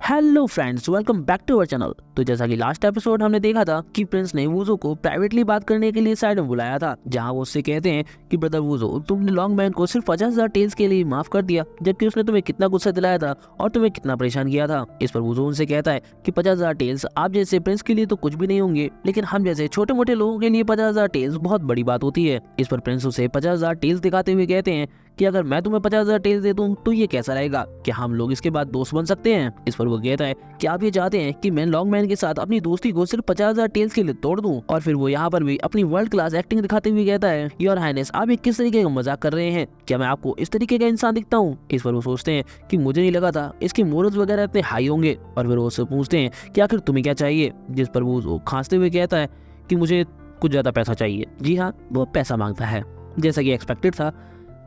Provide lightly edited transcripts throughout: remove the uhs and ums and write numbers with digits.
Hello friends, welcome back to our channel. तो जैसा कि लास्ट एपिसोड हमने देखा था कि प्रिंस ने वूजो को प्राइवेटली बात करने के लिए साइड में बुलाया था, जहां वो उससे कहते हैं कि ब्रदर वूजो, तुमने लॉन्ग मैन को सिर्फ 50,000 टेल्स के लिए माफ कर दिया, जबकि उसने तुम्हें कितना गुस्सा दिलाया था और तुम्हें कितना परेशान किया था। इस पर वूजो उनसे कहता है कि 50,000 टेल्स आप जैसे प्रिंस के लिए तो कुछ भी नहीं होंगे, लेकिन हम जैसे छोटे मोटे लोगों के लिए 50,000 टेल्स बहुत बड़ी बात होती है। इस पर प्रिंस उसे 50,000 टेल्स दिखाते हुए कहते हैं कि अगर मैं तुम्हें 50,000 टेल्स दे दूं तो ये कैसा रहेगा, क्या हम लोग इसके बाद दोस्त बन सकते हैं। इस पर वो कहता है कि आप ये चाहते हैं कि मैं लॉन्ग मैन के साथ अपनी दोस्ती को सिर्फ 50,000 टेल्स के लिए तोड़ दूं। और फिर वो यहाँ पर भी अपनी वर्ल्ड क्लास एक्टिंग दिखाते हुए कहता है, योर हाइनेस, आप ये किस तरीके का मजाक कर रहे हैं, क्या मैं आपको इस तरीके का इंसान दिखता हूँ। इस पर वो सोचते हैं कि मुझे नहीं लगा था इसके मोरल्स वगैरह इतने हाई होंगे, और फिर वो उससे पूछते हैं कि आखिर तुम्हें क्या चाहिए। जिस पर वो खांसते हुए कहता है कि मुझे कुछ ज्यादा पैसा चाहिए। जी हाँ, वो पैसा मांगता है। जैसा कि एक्सपेक्टेड था,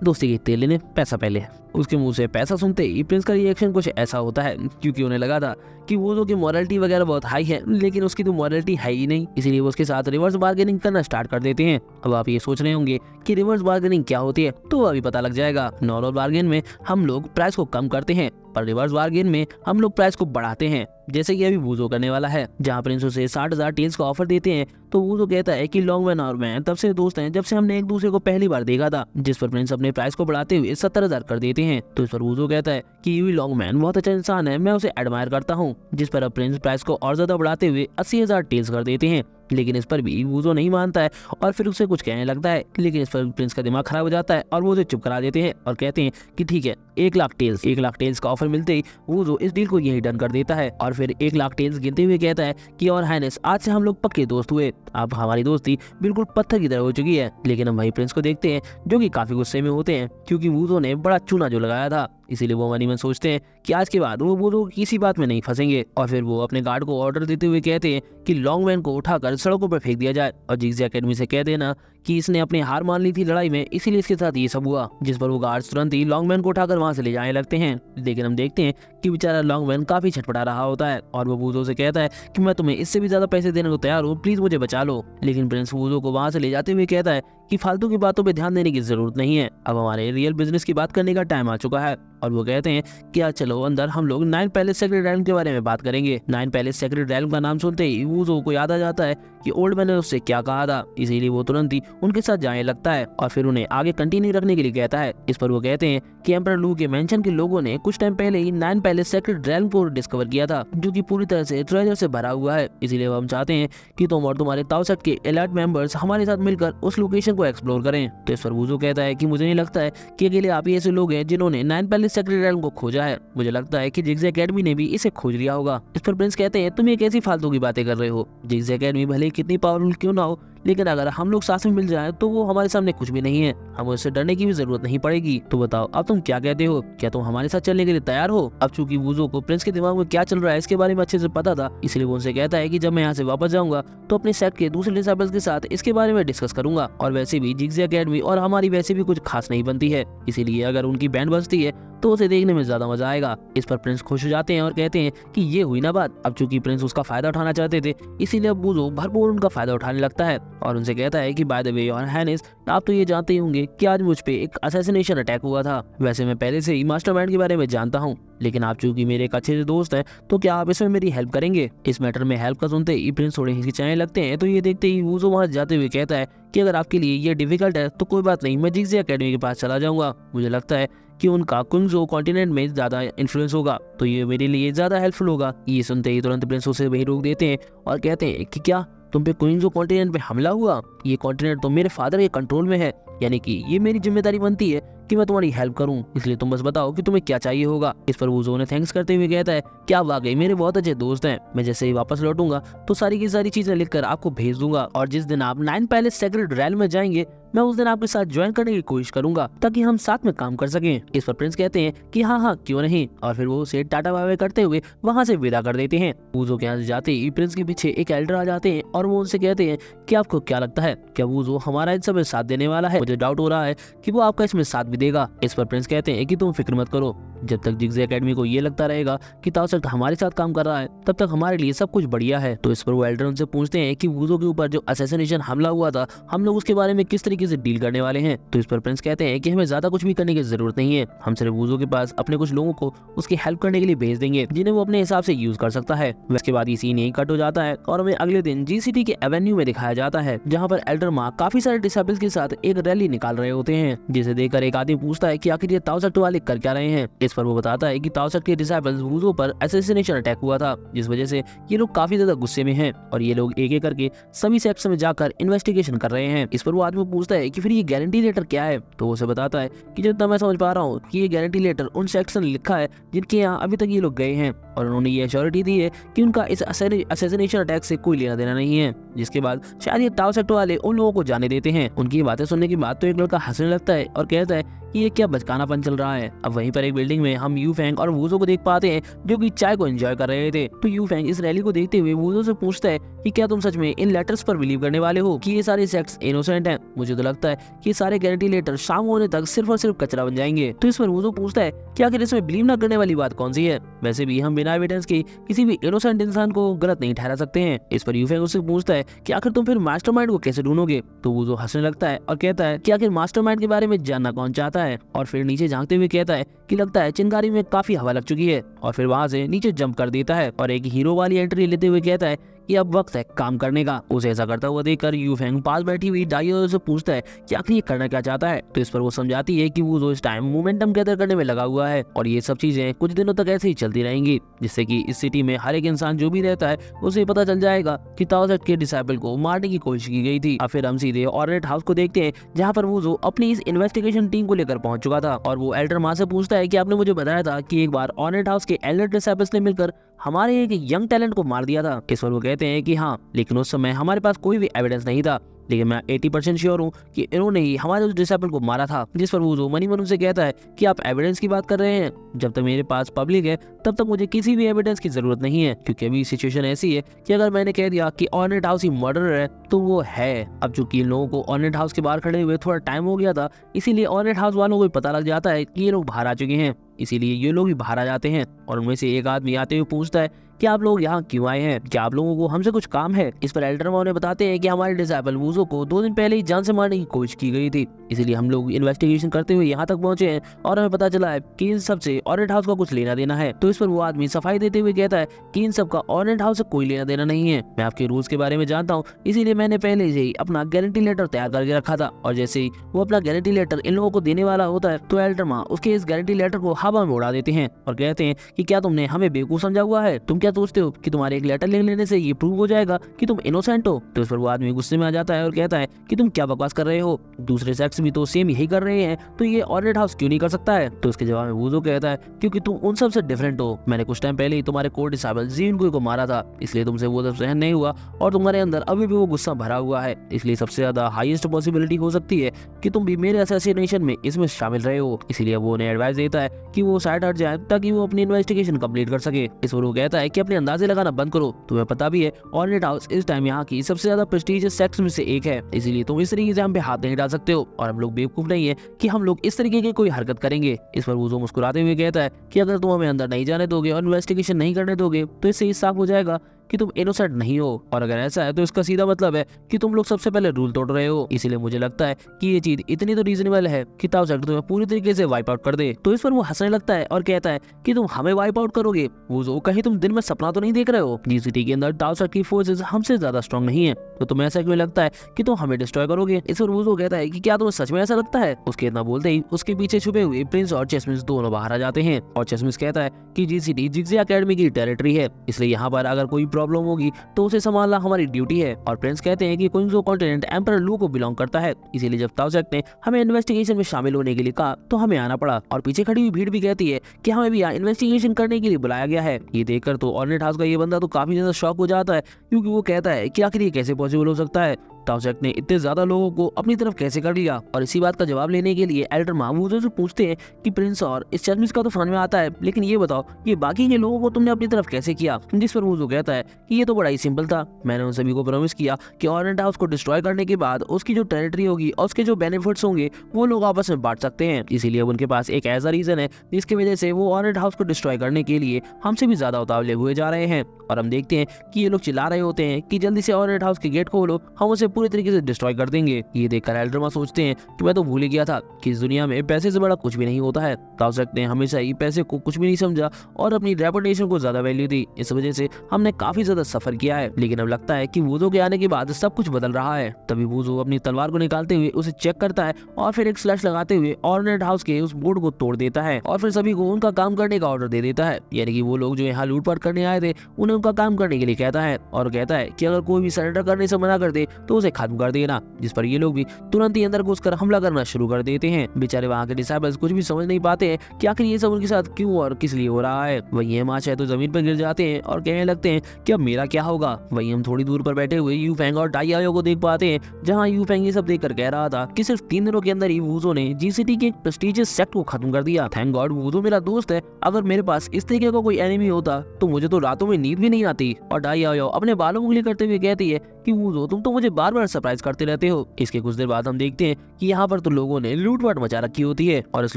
दोस्ती की तेल लेने पैसा पहले। उसके मुंह से पैसा सुनते ही प्रिंस का रिएक्शन कुछ ऐसा होता है, क्योंकि उन्हें लगा था कि वूजो की मॉरलिटी वगैरह बहुत हाई है, लेकिन उसकी तो मॉरलिटी है ही नहीं। इसीलिए वो उसके साथ रिवर्स बार्गेनिंग करना स्टार्ट कर देते हैं। अब आप ये सोच रहे होंगे कि रिवर्स बार्गेनिंग क्या होती है, तो अभी पता लग जाएगा। नॉर्मल बार्गेन में हम लोग प्राइस को कम करते हैं, पर रिवर्स बार्गेन में हम लोग प्राइस को बढ़ाते हैं, जैसे कि अभी वूजो करने वाला है, जहाँ प्रिंस उसे 60,000 टेल्स का ऑफर देते हैं। तो वूजो कहता है कि लॉन्ग मैन और मैं तब से दोस्त हैं जब से हमने एक दूसरे को पहली बार देखा था। जिस पर प्रिंस अपने प्राइस को बढ़ाते हुए 70,000 कर देते हैं। तो इस पर वूजो कहता है कि ये लॉन्ग मैन बहुत अच्छा इंसान है, मैं उसे एडमायर करता हूँ। जिस पर अब प्रिंस प्राइस को और ज्यादा बढ़ाते हुए 80,000 टेल्स कर देते हैं, लेकिन इस पर भी वूजो नहीं मानता है और फिर उसे कुछ कहने लगता है। लेकिन इस पर प्रिंस का दिमाग खराब हो जाता है और वो उसे चुप करा देते हैं और कहते हैं कि ठीक है, 1,00,000 टेल्स का ऑफर मिलते ही वूजो इस डील को यही डन कर देता है। और फिर 1,00,000 टेल्स गिनते हुए कहता है कि और हाइनेस, आज से हम लोग पक्के दोस्त हुए। अब हमारी दोस्ती बिल्कुल पत्थर की तरह हो चुकी है। लेकिन हम वही प्रिंस को देखते हैं जो कि काफी गुस्से में होते हैं, क्योंकि वूजो ने बड़ा चूना जो लगाया था। इसीलिए वो मन ही मन सोचते हैं कि आज के बाद वो वूजो किसी बात में नहीं फंसेंगे। और फिर वो अपने गार्ड को ऑर्डर देते हुए कहते हैं कि लॉन्ग मैन को उठाकर सड़कों पर फेंक दिया जाए, और जिग्जी एकेडमी से कह देना कि इसने अपनी हार मान ली थी लड़ाई में, इसीलिए इसके साथ ये सब हुआ। जिस पर वो गार्ड्स तुरंत ही लॉन्ग मैन को उठाकर वहां से ले जाने लगते हैं। लेकिन हम देखते हैं कि बेचारा लॉन्ग मैन काफी छटपटा रहा होता है और वो वूजो से कहता है कि मैं तुम्हें इससे भी ज्यादा पैसे देने को तैयार हूँ, प्लीज मुझे बचा लो। लेकिन प्रिंस वूजो को वहां से ले जाते हुए कहता है कि फालतू की बातों पे ध्यान देने की जरूरत नहीं है, अब हमारे रियल बिजनेस की बात करने का टाइम आ चुका है। और वो कहते हैं कि आज चलो अंदर, हम लोग 9 पैलेस सेक्रेट रैल्म के बारे में बात करेंगे। 9 पैलेस सेक्रेट रैल्म का नाम सुनते ही वूजो को याद आ जाता है कि ओल्ड मैन ने उससे क्या कहा था, इसीलिए वो तुरंत ही उनके साथ जाने लगता है और फिर उन्हें आगे कंटिन्यू रखने के लिए कहता है। इस पर वो कहते हैं कि एम्परर लू के मेंशन के लोगों ने कुछ टाइम पहले ही 9 पैलेस सेक्रेट रैल्म को डिस्कवर किया था, जो कि पूरी तरह से ट्रेजर से भरा हुआ है। इसीलिए हम चाहते हैं कि तुम और तुम्हारे ताओसेट के एलाइट मेंबर्स हमारे साथ मिलकर उस लोकेशन को एक्सप्लोर करें। तो इस पर वूजो कहता है कि मुझे नहीं लगता है कि अकेले आप ही ऐसे लोग हैं जिन्होंने 9 पैलेस सेक्रेट रैल्म को खोजा है, मुझे लगता है कि जिग्जी एकेडमी ने भी इसे खोज लिया होगा। इस पर प्रिंस कहते हैं तुम ये कैसी फालतू की बातें कर रहे हो, जिग्जी एकेडमी भले ही कितनी पावरफुल क्यों ना हो, लेकिन अगर हम लोग साथ में मिल जाएं तो वो हमारे सामने कुछ भी नहीं है, हमें उससे डरने की भी जरूरत नहीं पड़ेगी। तो बताओ अब तुम क्या कहते हो, क्या तुम हमारे साथ चलने के लिए तैयार हो। अब चूंकि वूजो को प्रिंस के दिमाग में क्या चल रहा है इसके बारे में अच्छे से पता था, इसलिए वो उनसे कहता है कि जब मैं यहाँ से वापस जाऊंगा तो अपने सेट के दूसरे डिसाइपल्स के साथ इसके बारे में डिस्कस करूंगा। और वैसे भी जिग्जी एकेडमी और हमारी वैसे भी कुछ खास नहीं बनती है, इसीलिए अगर उनकी बैंड बजती है तो उसे देखने में ज्यादा मजा आएगा। इस पर प्रिंस खुश हो जाते हैं और कहते हैं कि ये हुई ना बात। अब चूंकि प्रिंस उसका फायदा उठाना चाहते थे, इसीलिए अब वूजो भरपूर उनका फायदा उठाने लगता है और उनसे कहता है कि by the way your highness, आप तो ये जानते ही होंगे कि आज मुझ पे एक असैसिनेशन अटैक हुआ था। वैसे मैं पहले से ही मास्टरमाइंड के बारे में जानता हूँ, लेकिन आप चूंकि मेरे एक अच्छे से दोस्त हैं, तो क्या आप इसमें मेरी हेल्प करेंगे। इस मैटर में हेल्प का सुनते ही प्रिंस थोड़े हिचकिचाने लगते हैं। तो ये देखते ही वूजो वहां जाते हुए कहता है कि अगर आपके लिए ये डिफिकल्ट है तो कोई बात नहीं, मैं जिग्जी एकेडमी के पास चला जाऊंगा। मुझे लगता है कि उनका कुंगजो कॉन्टिनेंट में ज्यादा इन्फ्लुएंस होगा, तो ये मेरे लिए ज्यादा हेल्पफुल होगा। ये सुनते ही तुरंत प्रिंस उसे वहीं रोक देते हैं और कहते हैं कि क्या तुम पे कुंगजो कॉन्टिनेंट पे हमला हुआ, ये कॉन्टिनेंट तो मेरे फादर के कंट्रोल में है, यानी कि ये मेरी जिम्मेदारी बनती है कि मैं तुम्हारी हेल्प करूं, इसलिए तुम बस बताओ कि तुम्हें क्या चाहिए होगा। इस पर वूजो ने थैंक्स करते हुए कहता है कि आप वाकई मेरे बहुत अच्छे दोस्त हैं, मैं जैसे ही वापस लौटूंगा तो सारी की सारी चीजें लिखकर आपको भेज दूंगा, और जिस दिन आप 9 पैलेस सेक्रेट रैल्म में जाएंगे मैं उस दिन आपके साथ ज्वाइन करने की कोशिश करूंगा ताकि हम साथ में काम कर सकें। इस पर प्रिंस कहते हैं कि हाँ हाँ क्यों नहीं, और फिर वो उसे टाटा बाय बाय करते हुए वहां से विदा कर देते हैं। वूजो के यहाँ से जाते ही प्रिंस के पीछे एक एल्डर आ जाते हैं और वो उनसे कहते हैं कि आपको क्या लगता है, क्या वूजो हमारा इन सब में साथ देने वाला है। मुझे डाउट हो रहा है कि वो आपका इसमें साथ भी देगा। इस पर प्रिंस कहते हैं कि तुम फिक्र मत करो, जब तक जिग्जे एकेडमी को ये लगता रहेगा कि ताओ सेक्ट हमारे साथ काम कर रहा है तब तक हमारे लिए सब कुछ बढ़िया है। तो इस पर वो एल्डरन से पूछते हैं कि वुजो के ऊपर जो असैसिनेशन हमला हुआ था हम लोग उसके बारे में किस तरीके से डील करने वाले हैं। तो इस पर प्रिंस कहते हैं कि हमें ज्यादा कुछ भी करने की जरूरत नहीं है, हम सिर्फ वुजो के पास अपने कुछ लोगों को उसकी हेल्प करने के लिए भेज देंगे जिन्हें वो अपने हिसाब से यूज कर सकता है। उसके बाद ये सीन यही कट हो जाता है और हमें अगले दिन जीसीटी के एवेन्यू में दिखाया जाता है जहाँ पर एल्डर माँ काफी सारे डिसेबल्स के साथ एक रैली निकाल रहे होते हैं, जिसे देखकर एक आदमी पूछता है कि आखिर ये ताओ सेक्ट वाले कर क्या रहे हैं। इस पर वो बताता है कि ताओ सेक्ट के डिसेबल्स वुजो पर असैसिनेशन अटैक हुआ था जिस वजह से ये लोग काफी ज्यादा गुस्से में हैं और ये लोग एक एक करके सभी सेक्ट्स में जाकर इन्वेस्टिगेशन कर रहे हैं। इस पर वो आदमी पूछता है कि फिर ये गारंटी लेटर क्या है। तो वो उसे बताता है कि जितना मैं समझ पा रहा हूँ कि ये गारंटी लेटर उन सेक्ट्स ने लिखा है जिनके यहाँ अभी तक ये लोग गए हैं और उन्होंने ये एश्योरिटी दी है कि उनका इस असैसिनेशन अटैक से कोई लेना देना नहीं है। जिसके बाद शायद ये ताओ सेक्ट वाले उन लोगों को जाने देते हैं। उनकी बातें सुनने के बाद तो एक लड़का हंसने लगता है और कहता है कि ये क्या बचकानापन चल रहा है। अब वहीं पर एक बिल्डिंग में हम यू फेंग और वुजो को देख पाते हैं जो कि चाय को एंजॉय कर रहे थे। तो यू फेंग इस रैली को देखते हुए वुजो से पूछता है कि क्या तुम सच में इन लेटर्स पर बिलीव करने वाले हो कि ये सारे सेक्ट्स इनोसेंट हैं। मुझे तो लगता है कि सारे गारंटी लेटर शाम होने तक सिर्फ और सिर्फ कचरा बन जाएंगे। तो इस पर वुजो पूछता है कि आखिर इसमें बिलीव न करने वाली बात कौन सी है। वैसे भी हम बिना एविडेंस के किसी भी इनोसेंट इंसान को गलत नहीं ठहरा सकते हैं। इस पर यू फेंग उससे पूछता है कि आखिर तुम फिर मास्टरमाइंड को कैसे ढूंढोगे। तो वुजो हंसने लगता है और कहता है कि आखिर मास्टरमाइंड के बारे में जानना कौन चाहता है और फिर नीचे झांकते हुए कहता है कि लगता है चिंगारी में काफी हवा लग चुकी है और फिर वहां से नीचे जंप कर देता है और एक हीरो वाली एंट्री लेते हुए कहता है कि अब वक्त है काम करने का। उसे ऐसा करता हुआ देखकर यू फेंग पास बैठी हुई डाइयो से पूछता है कि आखिर ये करना क्या चाहता है। तो इस पर वो समझाती है कि वो इस टाइम मोमेंटम गैदर करने में लगा हुआ है और ये सब चीजें कुछ दिनों तक ऐसे ही चलती रहेंगी जिससे कि इस सिटी में हर एक इंसान जो भी रहता है उसे पता चल जाएगा कि ताओ सेक्ट के डिसाइपल को मारने की कोशिश की गई थी। अब फिर हम सीधे ऑर्नेट हाउस को देखते हैं जहाँ पर वो अपनी इस इन्वेस्टिगेशन टीम को लेकर पहुंच चुका था और वो एल्डर माँ से पूछता है कि आपने मुझे बताया था कि एक बार ऑर्नेट हाउस के एल्डर डिसाइपल्स ने मिलकर हमारे एक यंग टैलेंट को मार दिया था। इस पर वो कहते हैं कि हाँ, लेकिन उस समय हमारे पास कोई भी एविडेंस नहीं था, लेकिन मैं 80% श्योर हूँ कि इन्होंने ही हमारे उस डिसेबल को मारा था। जिस पर वो मनी मन से कहता है कि आप एविडेंस की बात कर रहे हैं, जब तक मेरे पास पब्लिक है तब तक मुझे किसी भी एविडेंस की जरूरत नहीं है, क्योंकि अभी सिचुएशन ऐसी है कि अगर मैंने कह दिया कि ऑर्नेट हाउस ही मर्डर है तो वो है। अब चूंकि इन लोगों को ऑर्नेट हाउस के बाहर खड़े हुए थोड़ा टाइम हो गया था, इसीलिए ऑर्नेट हाउस वालों को पता लग जाता है कि ये लोग बाहर आ चुके हैं, इसीलिए ये लोग भी बाहर आ जाते हैं और उनमें से एक आदमी आते हुए पूछता है कि आप लोग यहाँ क्यों आए हैं, क्या आप लोगों को हमसे कुछ काम है। इस पर एल्डर माँ उन्हें बताते हैं कि हमारे डिसेबल वुजो को 2 दिन पहले ही जान से मारने की कोशिश की गई थी, इसीलिए हम लोग इन्वेस्टिगेशन करते हुए यहाँ तक पहुंचे हैं और हमें पता चला है कि इन सब से ऑर्नेट हाउस का कुछ लेना देना है। तो इस पर वो आदमी सफाई देते हुए कहता है कि इन सब का ऑर्नेट हाउस से कोई लेना देना नहीं है, मैं आपके रूल्स के बारे में जानता हूँ, इसीलिए मैंने पहले से ही अपना गारंटी लेटर तैयार करके रखा था। और जैसे ही वो अपना गारंटी लेटर इन लोगों को देने वाला होता है तो एल्डर माँ उसके इस गारंटी लेटर को हवा में उड़ा देते हैं और कहते हैं कि क्या तुमने हमें बेवकूफ समझा हुआ है, तुम क्या सोचते हो कि तुम्हारे एक लेटर लिख लेने से ये प्रूव हो जाएगा कि तुम इनोसेंट हो। तो इस पर वो आदमी गुस्से में आ जाता है और कहता है कि तुम क्या बकवास कर रहे हो, दूसरे सेक्स भी तो सेम यही कर रहे हैं, तो ये ऑर्नेट हाउस क्यों नहीं कर सकता है। तो उसके जवाब में वुजो कहता है क्योंकि तुम उन सब से डिफरेंट हो, मैंने कुछ टाइम पहले ही तुम्हारे कोर डिसेबल जीन को मारा था, इसलिए तुमसे वो सब सहन नहीं हुआ और तुम्हारे अंदर अभी भी वो गुस्सा भरा हुआ है, इसलिए सबसे ज्यादा हाईएस्ट पॉसिबिलिटी हो सकती है कि तुम भी मेरे असैसिनेशन में इसमें शामिल रहे हो। इसलिए वो उन्हें एडवाइस देता है कि वो साइड हट जाए ताकि वो अपनी इन्वेस्टिगेशन कंप्लीट कर सके। इस पर वो कहता है कि अपने अंदाजे लगाना बंद करो, तुम्हें पता भी है ऑर्नेट हाउस इस टाइम यहाँ की सबसे ज्यादा प्रेस्टीजियस सेक्स में से एक है, इसीलिए तुम इस तरीके से हम पे हाथ नहीं डाल सकते हो और हम लोग बेवकूफ नहीं है कि हम लोग इस तरीके की कोई हरकत करेंगे। इस पर वो मुस्कुराते हुए कहता है कि अगर तुम हमें अंदर नहीं जाने दोगे और इन्वेस्टिगेशन नहीं करने दोगे तो इससे साफ हो जाएगा कि तुम इनोसेंट नहीं हो, और अगर ऐसा है तो इसका सीधा मतलब है कि तुम लोग सबसे पहले रूल तोड़ रहे हो। इसीलिए मुझे लगता है कि ये चीज इतनी तो रीजनेबल है कि ताओ सेक्ट तुम्हें पूरी तरीके से वाइप आउट कर दे। तो इस पर वो हंसने लगता है और कहता है कि तुम हमें वाइप आउट करोगे, वो कहीं तुम दिन में सपना तो नहीं देख रहे हो, जीसीटी के अंदर ताओ सेक्ट की फोर्सेस हमसे ज्यादा स्ट्रॉन्ग नहीं है, तो तुम्हें ऐसा क्यों लगता है कि तुम हमें डिस्ट्रॉय करोगे। इस पर वो कहता है कि क्या तुम्हें सच में ऐसा लगता है। उसके इतना बोलते ही उसके पीछे छुपे हुए प्रिंस और चेसमिस दोनों बाहर आ जाते हैं और चेसमिस कहता है कि जीसीटी जिग्जे एकेडमी की टेरिटरी है, इसलिए यहाँ पर अगर कोई प्रॉब्लम होगी तो उसे संभालना हमारी ड्यूटी है। और प्रिंस कहते हैं कि क्विंजो कॉन्टिनेंट एम्परर लू को बिलोंग करता है, इसीलिए जब ताओ सेक्ट ने हमें इन्वेस्टिगेशन में शामिल होने के लिए कहा तो हमें आना पड़ा। और पीछे खड़ी हुई भीड़ भी कहती है कि हमें भी यहाँ इन्वेस्टिगेशन करने के लिए बुलाया गया है। ये देखकर तो ऑर्नेट हाउस का ये बंदा तो काफी ज्यादा शॉक हो जाता है, क्योंकि वो कहता है कि आखिर ये कैसे पॉसिबल हो सकता है। ताओसेक ने इतने ज्यादा लोगों को अपनी तरफ कैसे कर लिया। और इसी बात का जवाब लेने के लिए एल्डर वूजो से पूछते हैं कि प्रिंस और इस चश्मिश का तो समझ में आता है, लेकिन ये बताओ ये बाकी के लोगों को तुमने अपनी तरफ कैसे किया। जिस पर वूजो कहता है कि ये तो बड़ा ही सिंपल था, मैंने उन सभी को प्रॉमिस किया कि ऑरेंज हाउस को डिस्ट्रॉय करने के बाद उसकी जो टेरिटरी होगी और उसके जो बेनिफिट्स होंगे वो लोग आपस में बांट सकते हैं। इसीलिए उनके पास एक ऐसा रीजन है जिसकी वजह से वो ऑरेंज हाउस को डिस्ट्रॉय करने के लिए हमसे भी ज्यादा उतावले हुए जा रहे हैं। और हम देखते हैं कि ये लोग चिल्ला रहे होते हैं कि जल्दी से ऑरेंज हाउस के गेट खोलो, हम उसे पूरी तरीके से डिस्ट्रॉय कर देंगे। ये देखकर एल्डरमा सोचते हैं कि मैं तो भूल ही गया था कि इस दुनिया में पैसे से बड़ा कुछ भी नहीं होता है। ताओसेक ने हमेशा ही पैसे को कुछ भी नहीं समझा और अपनी रेपुटेशन को ज्यादा वैल्यू दी। इस वजह से हमने काफी ज्यादा सफर किया है, लेकिन अब लगता है कि वूजो के आने के बाद सब कुछ बदल रहा है। तभी वूजो अपनी तलवार को निकालते हुए उसे चेक करता है और फिर एक स्लैश लगाते हुए ऑरेंज हाउस के उस बोर्ड को तोड़ देता है और फिर सभी को उनका काम करने का ऑर्डर दे देता है। यानी कि वो लोग जो यहाँ लूटपाट करने आए थे उन्हें उनका काम करने के लिए कहता है और कहता है कि अगर कोई भी सरेंडर करने से मना कर दे तो उसे खत्म कर देना। जिस पर ये लोग भी तुरंत ही अंदर घुसकर हमला करना शुरू कर देते हैं। बेचारे वहाँ के डिसाइबल्स कुछ भी समझ नहीं पाते हैं कि आखिर ये सब उनके साथ क्यों और किस लिए हो रहा है। वही ये माच है तो जमीन पर गिर जाते हैं और कहने लगते हैं कि अब मेरा क्या होगा। वहीं हम थोड़ी दूर पर बैठे हुए यू फेंग और डाई आयो को देख पाते हैं, जहाँ यू फेंग ये सब देखकर कह रहा था कि सिर्फ 3 दिनों के अंदर ही वूजो ने जीसीटी के एक प्रेस्टिजियस सेक्ट को खत्म कर दिया। थैंक गॉड वूजो मेरा दोस्त है, अगर मेरे पास इस तरीके का कोई एनिमी होता तो मुझे तो रातों में नींद भी नहीं आती। और डाई आयो अपने बालों उंगली करते हुए कहती है कि वूजो तुम तो मुझे बार बार सरप्राइज करते रहते हो। इसके कुछ देर बाद हम देखते हैं कि यहाँ पर तो लोगों ने लूटपाट मचा रखी होती है और इस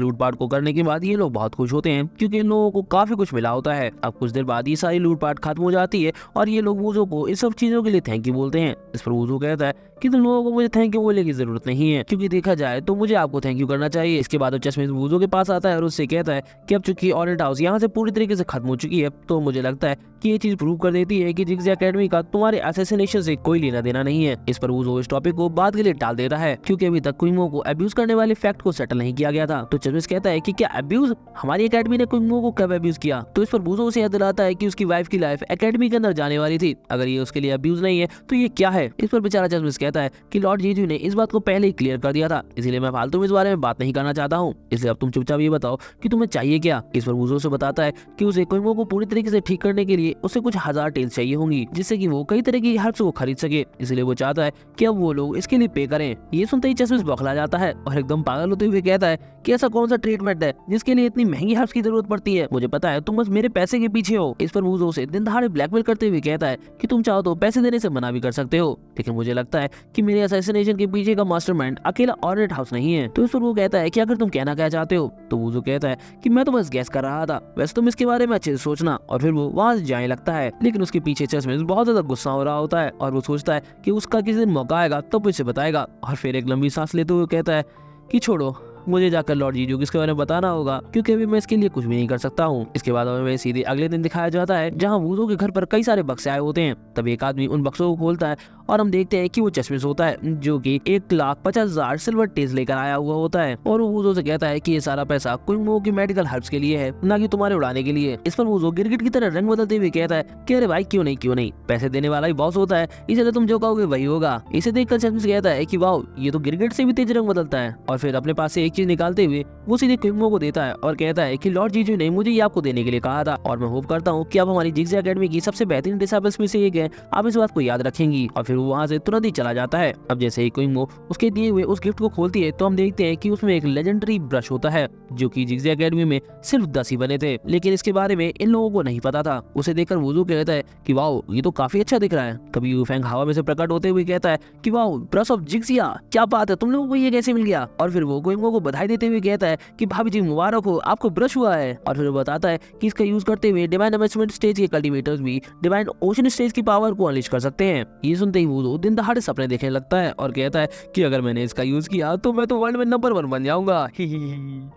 लूटपाट को करने के बाद ये लोग बहुत खुश होते हैं क्योंकि इन लोगों को काफी कुछ मिला होता है। अब कुछ देर बाद ये सारी लूटपाट खत्म हो जाती है और ये लोग वूजो को इस सब चीजों के लिए थैंक यू बोलते हैं। इस पर वूजो कहता है कि तुम लोगों को मुझे थैंक यू बोलने की जरूरत नहीं है, क्योंकि देखा जाए तो मुझे आपको थैंक यू करना चाहिए। इसके बाद चश्मिश वूजो के पास आता है और उससे कहता है कि अब चूंकि ऑरेंज हाउस यहाँ से पूरी तरीके से खत्म हो चुकी है तो मुझे लगता है कि ये चीज प्रूव कर देती है कि जिग्जी एकेडमी का तुम्हारे असैसिनेशन से कोई लेना देना नहीं है। इस पर वूजो इस टॉपिक को बाद के लिए टाल देता है क्योंकि अभी तक कुइंगो को अब्यूज करने वाले फैक्ट को सेटल नहीं किया गया था। तो चश्मिश कहता है कि क्या अब्यूज, हमारी एकेडमी ने कुइंगो को कब अब्यूज किया। तो इस पर वूजो उसे याद दिलाता है कि उसकी वाइफ की लाइफ एकेडमी के अंदर जाने वाली थी, अगर ये उसके लिए अब्यूज नहीं है तो ये क्या है। इस पर बेचारा चश्मिश कहता है कि लॉर्ड जीजू ने इस बात को पहले ही क्लियर कर दिया था, इसलिए मैं फालतू में इस बारे में बात नहीं करना चाहता हूँ, इसलिए अब तुम चुपचाप ये बताओ कि तुम्हें चाहिए क्या। इस पर वूजो से बताता है कि उसे कुइंगो को पूरी तरीके से ठीक करने के लिए उसे कुछ 1000 टेल्स चाहिए होंगी जिससे कि वो कई तरह की हर्ब्स को खरीद सके, इसलिए वो चाहता है कि अब वो लोग इसके लिए पे करें। ये सुनते ही चश्मिश बौखला जाता है और एकदम पागल होते हुए कहता है कि ऐसा कौन सा ट्रीटमेंट है जिसके लिए इतनी महंगी हर्ब्स की जरूरत पड़ती है, मुझे पता है तुम बस मेरे पैसे के पीछे हो। इस पर वूजो उसे दिन दहाड़े ब्लैकमेल करते हुए कहता है कि तुम चाहो तो पैसे देने से मना भी कर सकते हो, लेकिन मुझे लगता है कि मेरे असैसिनेशन के पीछे का मास्टरमाइंड अकेला ऑरेंज हाउस नहीं है। तो इस पर वो कहता है कि अगर तुम कहना क्या चाहते हो, तो वूजो कहता है कि मैं तो बस गैस कर रहा था, वैसे तुम इसके बारे में अच्छे से सोचना। और फिर वो वहां से जाने लगता है, लेकिन उसके पीछे चश्मिश बहुत ज्यादा गुस्सा हो रहा होता है और वो सोचता है कि उसका किसी दिन मौका आएगा तब उसे बताएगा। और फिर एक लंबी सांस लेते हुए कहता है कि छोड़ो, मुझे जाकर लॉर्ड जीजू इसके बारे में बताना होगा क्योंकि अभी मैं इसके लिए कुछ भी नहीं कर सकता हूँ। इसके बाद हमें सीधे अगले दिन दिखाया जाता है जहाँ वूजो के घर पर कई सारे बक्से आए होते हैं। तब एक आदमी उन बक्सों को खोलता है और हम देखते हैं कि वो चश्मिश होता है जो कि 1,50,000 सिल्वर टेज लेकर आया हुआ होता है और वो वूजो से कहता है कि ये सारा पैसा कुइंगो की मेडिकल हर्ब्स के लिए है, ना कि तुम्हारे उड़ाने के लिए। इस पर वूजो गिरगिट की तरह रंग बदलते हुए कहता है कि अरे भाई क्यों नहीं, पैसे देने वाला ही बॉस होता है, इसलिए तुम जो कहोगे वही होगा। इसे देखकर चश्मिश कहता है कि वाओ, ये तो गिरगिट से भी तेज रंग बदलता है। और फिर अपने पास से एक चीज निकालते हुए वो सीधे कुइंगो को देता है और कहता है कि लॉर्ड जीजू ने मुझे ये आपको देने के लिए कहा था और मैं होप करता हूँ कि आप हमारी जिग्जी एकेडमी की सबसे बेहतरीन डिसाइबल्स में से एक है, आप इस बात को याद रखेंगी। और फिर वो वहाँ से तुरंत ही चला जाता है। अब जैसे ही कुइंगो उसके दिए हुए उस गिफ्ट को खोलती है तो हम देखते हैं कि उसमें एक लेजेंडरी ब्रश होता है जो कि जिग्जी एकेडमी में सिर्फ 10 ही बने थे, लेकिन इसके बारे में इन लोगों को नहीं पता था। उसे देखकर वूजो कहता है कि वाओ, ये तो काफी अच्छा दिख रहा है। कभी यू फेंग हवा में से प्रकट होते हुए कहता है कि वाओ, ब्रश ऑफ जिग्जिया, क्या बात है, तुम लोगों को ये कैसे मिल गया। और फिर वो कुइंगो को बधाई देते हुए कहता है कि भाभी जी मुबारक हो, आपको ब्रश हुआ है। और फिर वो बताता है कि इसका यूज करते हुए डिवाइन अमेजमेंट स्टेज के कल्टीवेटर्स भी डिवाइन ओशन स्टेज की पावर को अनलीश कर सकते हैं। ये सुनते ही वो दिन दहाड़े सपने देखने लगता है और कहता है कि अगर मैंने इसका यूज किया तो मैं तो वर्ल्ड में नंबर 1 बन जाऊंगा।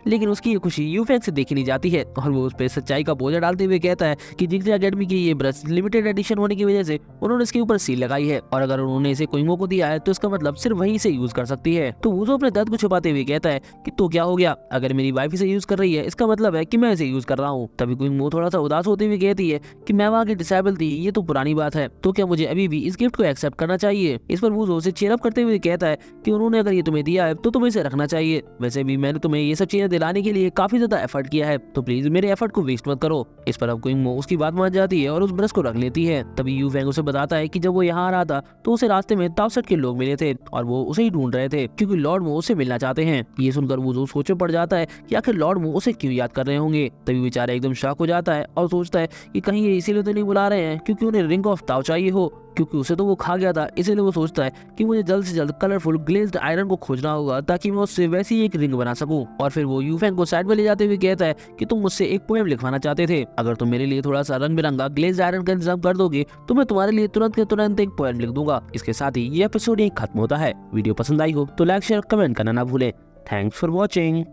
लेकिन उसकी ये खुशी यू फेंग से देखी नहीं जाती है और वो उस पर सच्चाई का बोझा डालते हुए कहता है कि जिग्जी एकेडमी की ये ब्रश लिमिटेड एडिशन होने की वजह से उन्होंने इसके ऊपर सील लगाई है और अगर उन्होंने इसे कुइंगो को दिया है तो इसका मतलब सिर्फ वहीं से यूज कर सकती है। तो वूजो अपने दर्द को छुपाते हुए कहता है कि तो क्या हो गया, अगर मेरी वाइफ इसे यूज कर रही है इसका मतलब है कि मैं इसे यूज कर रहा हूँ। तभी क्वीन मो थोड़ा सा उदास होते हुए कहती है कि मैं वहाँ की डिसेबल थी, ये तो पुरानी बात है, तो क्या मुझे अभी भी इस गिफ्ट को एक्सेप्ट करना चाहिए। इस पर वूजो उसे चीयर अप करते हुए कहता है कि उन्होंने अगर ये तुम्हें दिया है तो तुम्हें इसे रखना चाहिए। वैसे भी मैंने तुम्हें ये सब चीजें दिलाने के लिए काफी ज्यादा एफर्ट किया है, तो प्लीज मेरे एफर्ट को वेस्ट मत करो। इस पर अब क्वीन मो उसकी बात मान जाती है और उस ब्रश को रख लेती है। तभी यू फेंग उसे बताता है कि जब वो यहाँ आ रहा था तो उसे रास्ते में ताओसेट के लोग मिले थे और वो उसे ही ढूंढ रहे थे क्योंकि लॉर्ड मो उसे मिलना चाहते हैं। ये सुनकर वूजो सोचे पड़ जाता है कि आखिर लॉर्ड मो उसे क्यों याद कर रहे होंगे। तभी बेचारा एकदम शॉक हो जाता है और सोचता है कि कहीं ये इसीलिए तो नहीं बुला रहे हैं क्योंकि उन्हें रिंग ऑफ ताओ चाहिए हो, क्योंकि उसे तो वो खा गया था। इसीलिए वो सोचता है कि मुझे जल्द से जल्द कलरफुल ग्लेज्ड आयरन को खोजना होगा ताकि मैं उससे वैसी एक रिंग बना सकूं। और फिर वो यू फेंग को साइड में ले जाते हुए कहता है कि तुम मुझसे एक पोएम लिखवाना चाहते थे, अगर तुम मेरे लिए थोड़ा सा रंग बिरंगा ग्लेज्ड आयरन का इंतजाम कर दोगे तो मैं तुम्हारे लिए तुरंत के तुरंत एक पोएम लिख दूंगा। इसके साथ ही ये एपिसोड यहीं खत्म होता है। वीडियो पसंद आई हो तो लाइक शेयर कमेंट करना ना भूलें। Thanks for watching.